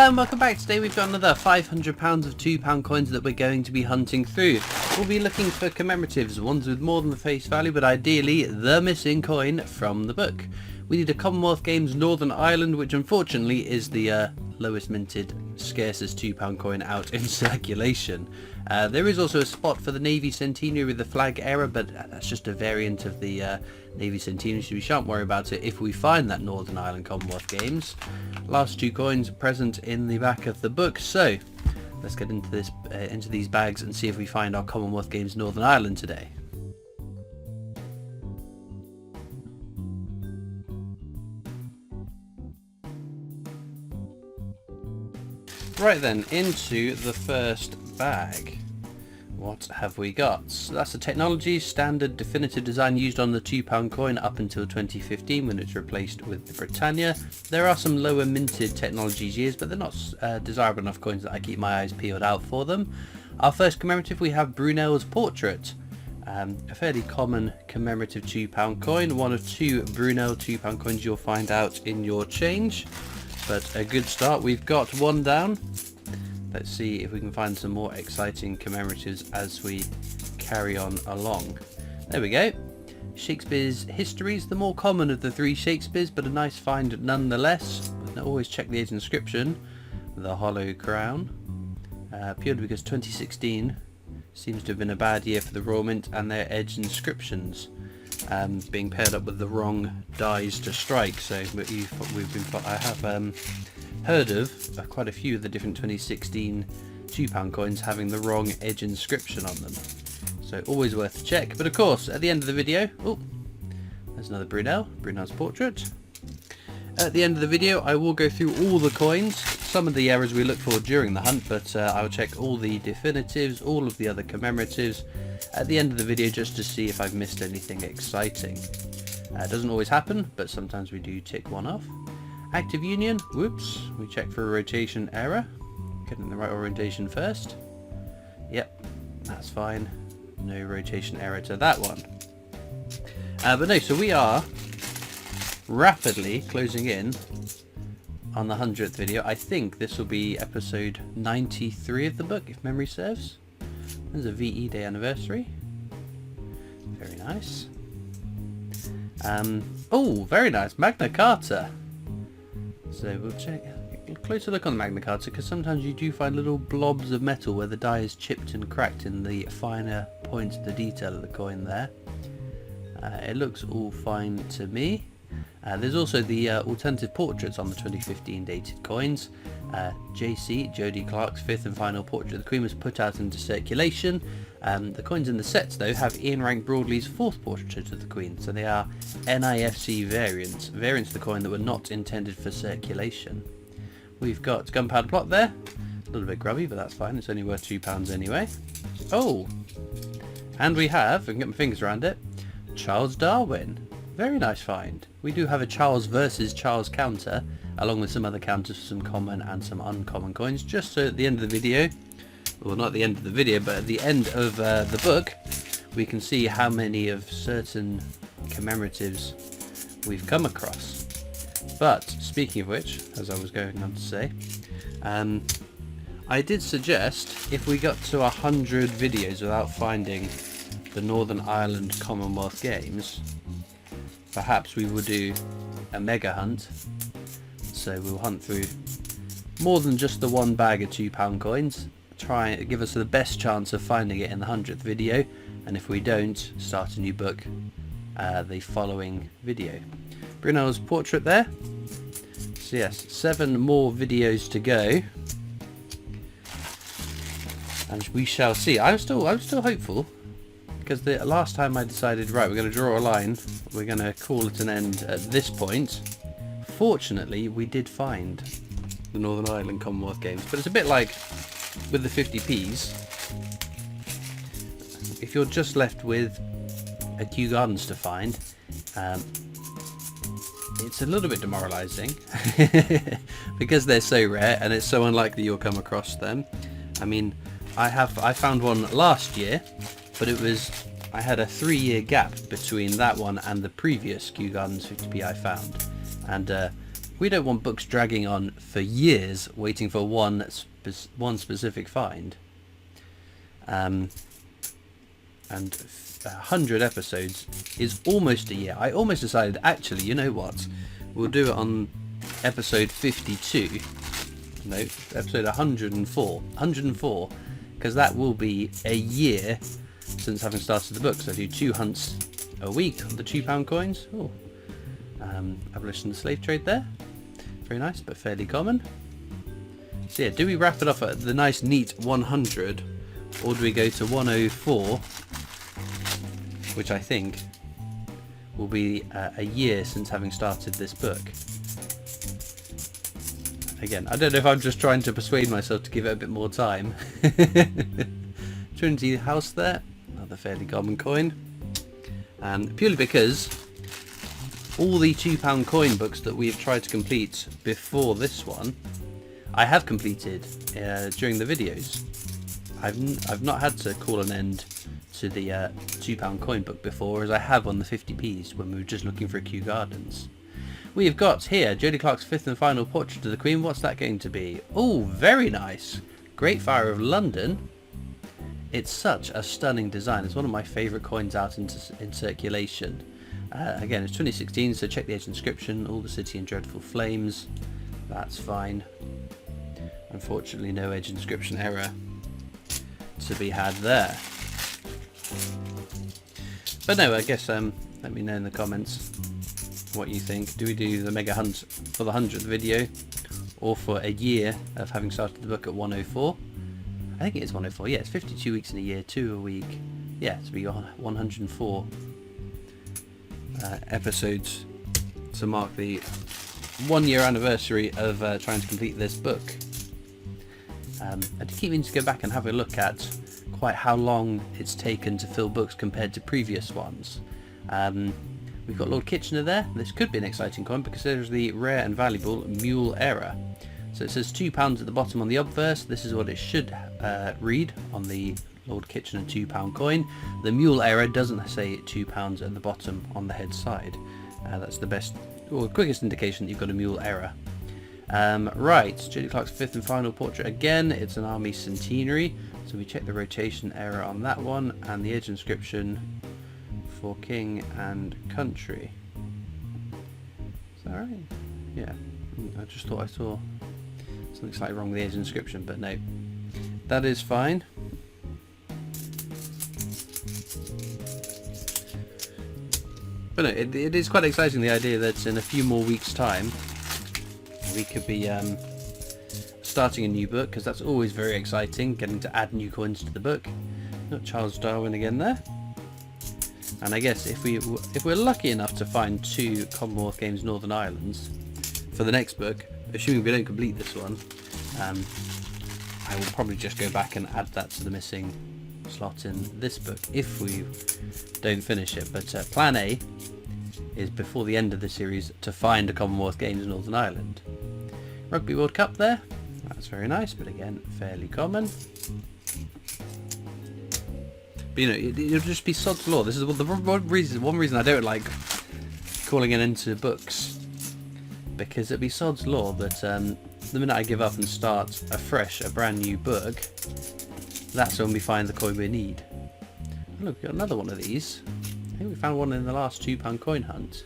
Hello and welcome back. Today we've got another £500 of £2 coins that we're going to be hunting through. We'll be looking for commemoratives, ones with more than the face value, but ideally the missing coin from the book. We need a Commonwealth Games Northern Ireland, which unfortunately is the lowest minted, scarcest £2 coin out in circulation. There is also a spot for the Navy Centenary with the flag error, but that's just a variant of the Navy Centenary, so we shan't worry about it if we find that Northern Ireland Commonwealth Games. Last two coins present in the back of the book, so let's get into this into these bags and see if we find our Commonwealth Games Northern Ireland today. Right then, into the first bag. What have we got? So that's the technology standard definitive design used on the £2 coin up until 2015 when it's replaced with the Britannia. There are some lower minted technologies years, but they're not desirable enough coins that I keep my eyes peeled out for them. Our first commemorative, we have Brunel's Portrait. A fairly common commemorative £2 coin, one of two Brunel £2 coins you'll find out in your change. But a good start. We've got one down. Let's see if we can find some more exciting commemoratives as we carry on along. There we go. Shakespeare's Histories, the more common of the three Shakespeares, but a nice find nonetheless. Always check the age inscription. The Hollow Crown. Purely because 2016 seems to have been a bad year for the Royal Mint and their edge inscriptions. Being paired up with the wrong dies to strike, so I have heard of quite a few of the different 2016 £2 coins having the wrong edge inscription on them, so always worth a check. But of course, at the end of the video, oh, there's another Brunel's Portrait. At the end of the video, I will go through all the coins, some of the errors we look for during the hunt, but I'll check all the definitives, all of the other commemoratives at the end of the video just to see if I've missed anything exciting. It doesn't always happen, but sometimes we do tick one off. Active Union, whoops, we check for a rotation error. Getting the right orientation first. Yep, that's fine. No rotation error to that one. But no, so we are rapidly closing in on the 100th video. I think this will be episode 93 of the book, if memory serves. There's a VE Day anniversary. Very nice. Oh, very nice. Magna Carta. So we'll check a closer look on the Magna Carta, because sometimes you do find little blobs of metal where the die is chipped and cracked in the finer points of the detail of the coin there. It looks all fine to me. There's also the alternative portraits on the 2015 dated coins. JC, Jodie Clark's fifth and final portrait of the Queen was put out into circulation. The coins in the sets though have Ian Rank Broadley's fourth portrait of the Queen, so they are NIFC variants of the coin that were not intended for circulation. We've got Gunpowder Plot there, a little bit grubby, but that's fine, it's only worth £2 anyway. Oh, and we have, if I can get my fingers around it, Charles Darwin. Very nice find. We do have a Charles versus Charles counter, along with some other counters for some common and some uncommon coins, just so at the end of the video, well, not at the end of the video, but at the end of the book, we can see how many of certain commemoratives we've come across. But speaking of which, as I was going on to say, I did suggest if we got to 100 videos without finding the Northern Ireland Commonwealth Games, perhaps we will do a mega hunt. So we'll hunt through more than just the one bag of £2 coins, try and give us the best chance of finding it in the 100th video, and if we don't, start a new book the following video. Brunel's Portrait there. So yes, 7 more videos to go, and we shall see. I'm still hopeful, because the last time I decided, right, we're going to draw a line, we're going to call it an end at this point. Fortunately, we did find the Northern Ireland Commonwealth Games, but it's a bit like with the 50p's. If you're just left with a Kew Gardens to find, it's a little bit demoralising because they're so rare and it's so unlikely you'll come across them. I mean, I found one last year, but I had a 3-year gap between that one and the previous Kew Gardens 50p I found, and We don't want books dragging on for years waiting for one specific find. And 100 episodes is almost a year. I almost decided, actually, you know what? We'll do it on episode 52. No, episode 104. 104, because that will be a year since having started the book. So I do 2 hunts a week on the £2 coins. Oh, abolition of the slave trade there. Very nice, but fairly common. So yeah, do we wrap it off at the nice neat 100, or do we go to 104, which I think will be a year since having started this book? Again, I don't know if I'm just trying to persuade myself to give it a bit more time. Trinity House there, another fairly common coin. And purely because all the £2 coin books that we have tried to complete before this one, I have completed during the videos. I've not had to call an end to the £2 coin book before, as I have on the 50p's when we were just looking for Kew Gardens. We have got here Jodie Clark's 5th and final portrait of the Queen. What's that going to be? Oh, very nice. Great Fire of London. It's such a stunning design. It's one of my favourite coins out in circulation. Again, it's 2016, so check the edge inscription. All the city in dreadful flames. That's fine. Unfortunately, no edge inscription error to be had there. But no, I guess let me know in the comments what you think. Do we do the mega hunt for the 100th video, or for a year of having started the book at 104? I think it is 104. Yeah, it's 52 weeks in a year, 2 a week. Yeah, to be 104 episodes to mark the 1 year anniversary of trying to complete this book. I do keep meaning to go back and have a look at quite how long it's taken to fill books compared to previous ones. We've got Lord Kitchener there. This could be an exciting coin because there's the rare and valuable Mule Error. So it says £2 at the bottom on the obverse. This is what it should read on the Lord Kitchener £2 coin. The Mule Error doesn't say £2 at the bottom on the head side. That's the best or quickest indication that you've got a Mule Error. Right, Jodie Clark's 5th and final portrait again. It's an army centenary, so we check the rotation error on that one and the edge inscription for king and country. Is that right? Yeah, I just thought I saw something slightly wrong with the edge inscription, but no, that is fine. But no, it is quite exciting, the idea that in a few more weeks' time we could be starting a new book, because that's always very exciting, getting to add new coins to the book. Got Charles Darwin again there. And I guess if we're lucky enough to find 2 Commonwealth Games Northern Islands for the next book, assuming we don't complete this one, I will probably just go back and add that to the missing slot in this book if we don't finish it. But plan A is before the end of the series to find a Commonwealth Games Northern Ireland. Rugby World Cup there, that's very nice, but again fairly common. But you know, it'll just be sod's law. This is one reason I don't like calling it into books, because it'll be sod's law that the minute I give up and start afresh a brand new book, that's when we find the coin we need. Oh, look, we've got another one of these. I think we found one in the last £2 coin hunt.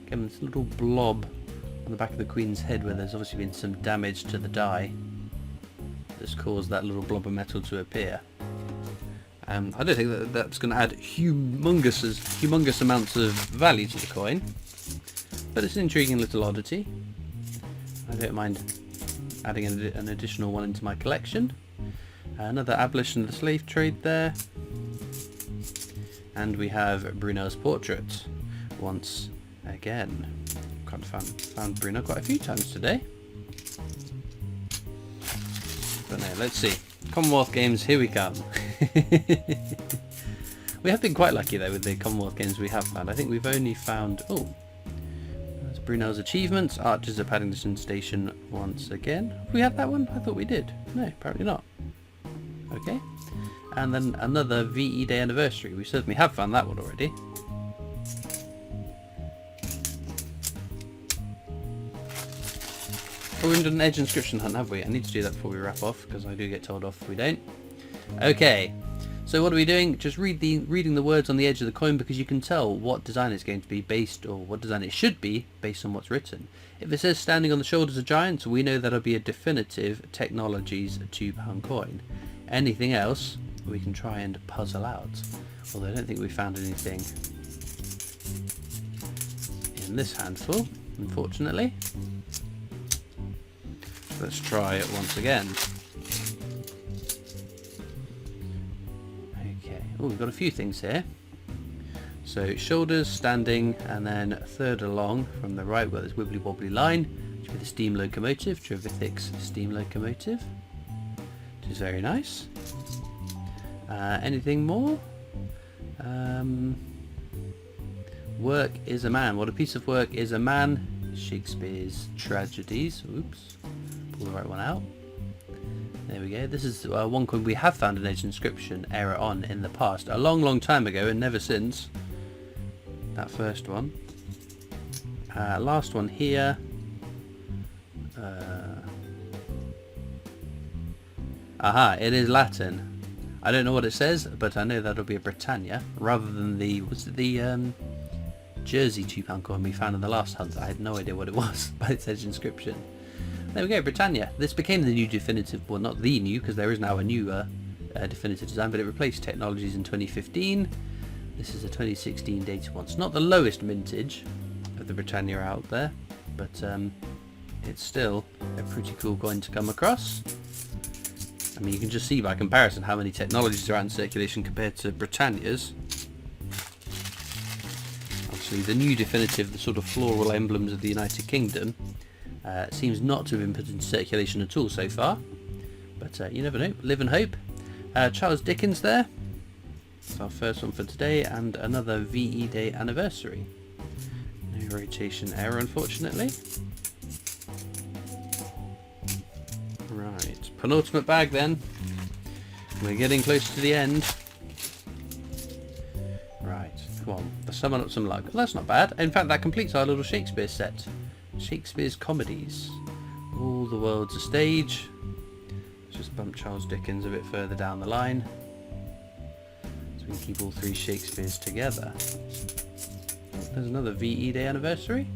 Again, this little blob on the back of the Queen's head where there's obviously been some damage to the die that's caused that little blob of metal to appear. I don't think that's going to add humongous amounts of value to the coin, but it's an intriguing little oddity. I don't mind adding an additional one into my collection. Another abolition of the slave trade there. And we have Brunel's portrait once again. Found Brunel quite a few times today. But no, let's see. Commonwealth Games, here we come. We have been quite lucky though with the Commonwealth Games we have found. I think we've only found, that's Brunel's achievements, Archers of Paddington Station once again. Have we had that one? I thought we did. No, apparently not. Okay. And then another VE Day anniversary. We certainly have found that one already. Oh, we haven't done an edge inscription hunt, have we? I need to do that before we wrap off, because I do get told off if we don't. Okay, so what are we doing? Just reading the words on the edge of the coin, because you can tell what design it's going to be based, or what design it should be based on what's written. If it says standing on the shoulders of giants, we know that'll be a definitive Technologies £2 coin. Anything else we can try and puzzle out, although I don't think we found anything in this handful, unfortunately. Let's try it once again. Okay, oh, we've got a few things here. So shoulders, standing, and then third along from the right, we've got this wibbly wobbly line, which will be the steam locomotive, Trevithick's steam locomotive, which is very nice. Anything more? Work is a man. What a piece of work is a man. Shakespeare's tragedies. Oops. Pull the right one out. There we go. This is one coin we have found an edge inscription error on in the past. A long time ago and never since. That first one. Last one here. Aha, it is Latin. I don't know what it says, but I know that'll be a Britannia rather than the, was it the Jersey £2 coin we found in the last hunt. I had no idea what it was by its edge inscription. There we go, Britannia. This became the new definitive, well, not the new, because there is now a new definitive design, but it replaced Technologies in 2015. This is a 2016 dated one. It's not the lowest mintage of the Britannia out there, but it's still a pretty cool coin to come across. I mean, you can just see by comparison how many Technologies are out in circulation compared to Britannias. Obviously, the new definitive, the sort of floral emblems of the United Kingdom, seems not to have been put into circulation at all so far. But you never know. Live and hope. Charles Dickens there. That's our first one for today, and another VE Day anniversary. No rotation error, unfortunately. Right, penultimate bag then. We're getting close to the end. Right, come on, let's summon up some luck. Well, that's not bad. In fact, that completes our little Shakespeare set. Shakespeare's comedies. All the world's a stage. Let's just bump Charles Dickens a bit further down the line, so we can keep all three Shakespeares together. Oh, there's another VE Day anniversary.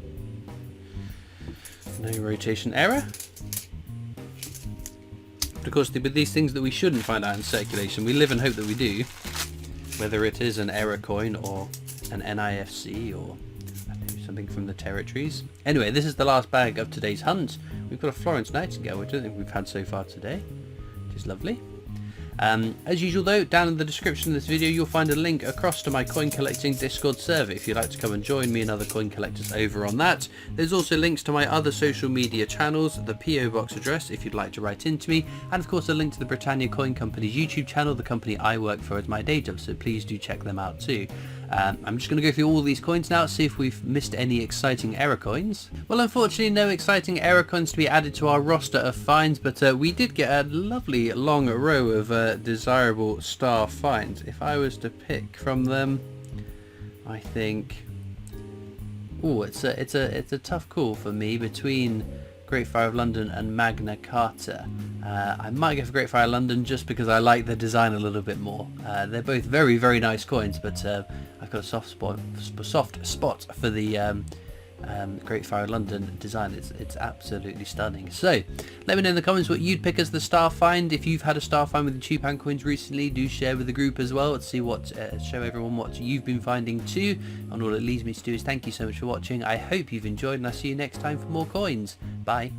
No rotation error. Of course, with these things that we shouldn't find out in circulation, we live and hope that we do, whether it is an error coin or an NIFC or I don't know, something from the territories. Anyway, this is the last bag of today's hunt. We've got a Florence Nightingale, which I don't think we've had so far today, which is lovely. As usual though, down in the description of this video you'll find a link across to my coin collecting Discord server if you'd like to come and join me and other coin collectors over on that. There's also links to my other social media channels, the PO Box address if you'd like to write into me, and of course a link to the Britannia Coin Company's YouTube channel, the company I work for as my day job, so please do check them out too. I'm just going to go through all these coins now, see if we've missed any exciting error coins. Well, unfortunately no exciting error coins to be added to our roster of finds, but we did get a lovely long row of desirable star finds. If I was to pick from them, I think, oh, it's a tough call for me between Great Fire of London and Magna Carta. I might go for Great Fire of London just because I like the design a little bit more. They're both very, very nice coins, but I've got a soft spot for the Great Fire of London design. It's absolutely stunning. So let me know in the comments what you'd pick as the star find. If you've had a star find with the £2 coins recently, do share with the group as well. Let's see what show everyone what you've been finding too. And all it leaves me to do is thank you so much for watching. I hope you've enjoyed, and I'll see you next time for more coins. Bye.